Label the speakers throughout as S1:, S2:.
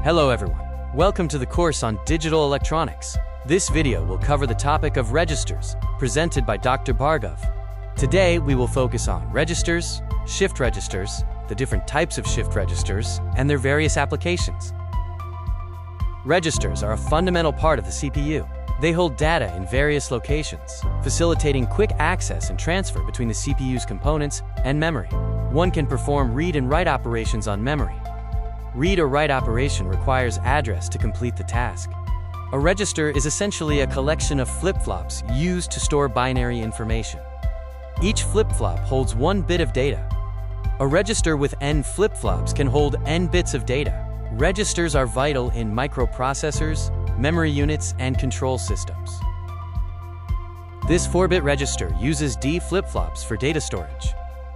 S1: Hello everyone. Welcome to the course on digital electronics. This video will cover the topic of registers, presented by Dr. Bhargav. Today we will focus on registers, shift registers, the different types of shift registers, and their various applications. Registers are a fundamental part of the CPU. They hold data in various locations, facilitating quick access and transfer between the CPU's components and memory. One can perform read and write operations on memory. Read or write operation requires address to complete the task. A register is essentially a collection of flip-flops used to store binary information. Each flip-flop holds 1 bit of data. A register with n flip-flops can hold n bits of data. Registers are vital in microprocessors, memory units, and control systems. This 4-bit register uses D flip-flops for data storage.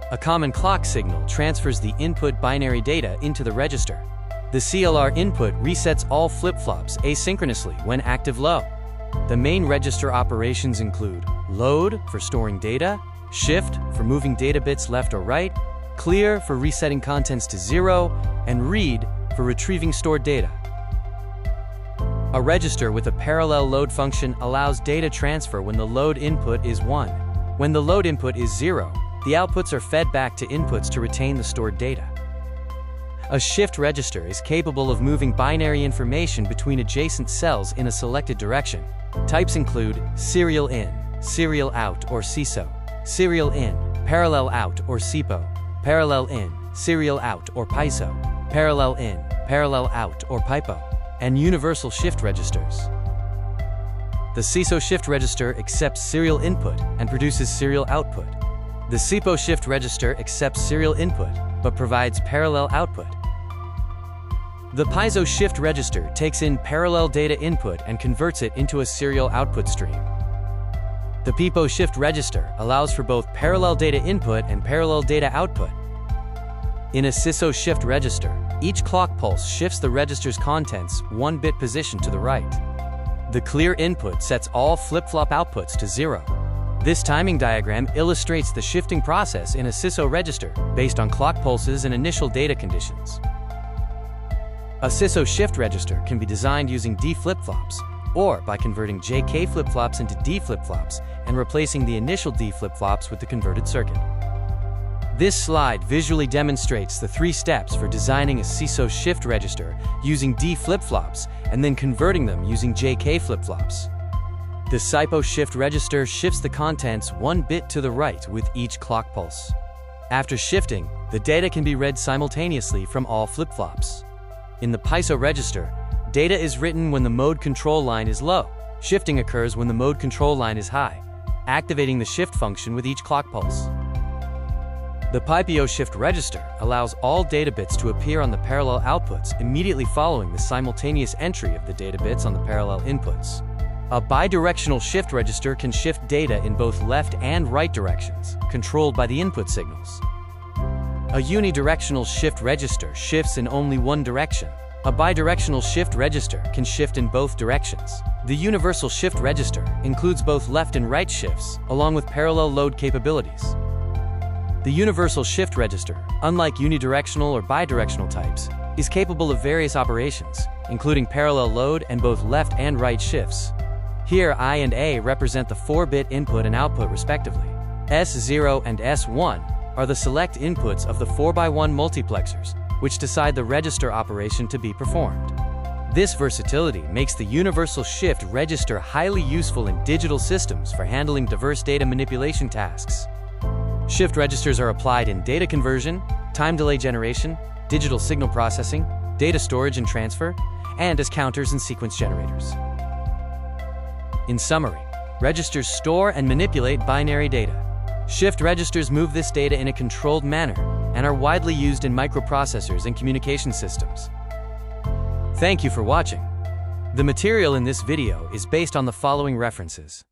S1: A common clock signal transfers the input binary data into the register. The CLR input resets all flip-flops asynchronously when active low. The main register operations include load for storing data, shift for moving data bits left or right, clear for resetting contents to 0, and read for retrieving stored data. A register with a parallel load function allows data transfer when the load input is 1. When the load input is 0, the outputs are fed back to inputs to retain the stored data. A shift register is capable of moving binary information between adjacent cells in a selected direction. Types include serial in, serial out or SISO, serial in, parallel out or SIPO, parallel in, serial out or PISO, parallel in, parallel out or PIPO, and universal shift registers. The SISO shift register accepts serial input and produces serial output. The SIPO shift register accepts serial input, but provides parallel output. The PISO shift register takes in parallel data input and converts it into a serial output stream. The PIPO shift register allows for both parallel data input and parallel data output. In a SISO shift register, each clock pulse shifts the register's contents 1 bit position to the right. The clear input sets all flip-flop outputs to 0. This timing diagram illustrates the shifting process in a SISO register based on clock pulses and initial data conditions. A SISO shift register can be designed using D flip-flops, or by converting JK flip-flops into D flip-flops and replacing the initial D flip-flops with the converted circuit. This slide visually demonstrates the 3 steps for designing a SISO shift register using D flip-flops and then converting them using JK flip-flops. The SIPO shift register shifts the contents 1 bit to the right with each clock pulse. After shifting, the data can be read simultaneously from all flip-flops. In the PISO register, data is written when the mode control line is low. Shifting occurs when the mode control line is high, activating the shift function with each clock pulse. The PIPO shift register allows all data bits to appear on the parallel outputs immediately following the simultaneous entry of the data bits on the parallel inputs. A bidirectional shift register can shift data in both left and right directions, controlled by the input signals. A unidirectional shift register shifts in only one direction. A bidirectional shift register can shift in both directions. The universal shift register includes both left and right shifts, along with parallel load capabilities. The universal shift register, unlike unidirectional or bidirectional types, is capable of various operations, including parallel load and both left and right shifts. Here, I and A represent the 4-bit input and output respectively. S0 and S1 are the select inputs of the 4x1 multiplexers, which decide the register operation to be performed. This versatility makes the universal shift register highly useful in digital systems for handling diverse data manipulation tasks. Shift registers are applied in data conversion, time delay generation, digital signal processing, data storage and transfer, and as counters and sequence generators. In summary, registers store and manipulate binary data. Shift registers move this data in a controlled manner and are widely used in microprocessors and communication systems. Thank you for watching. The material in this video is based on the following references.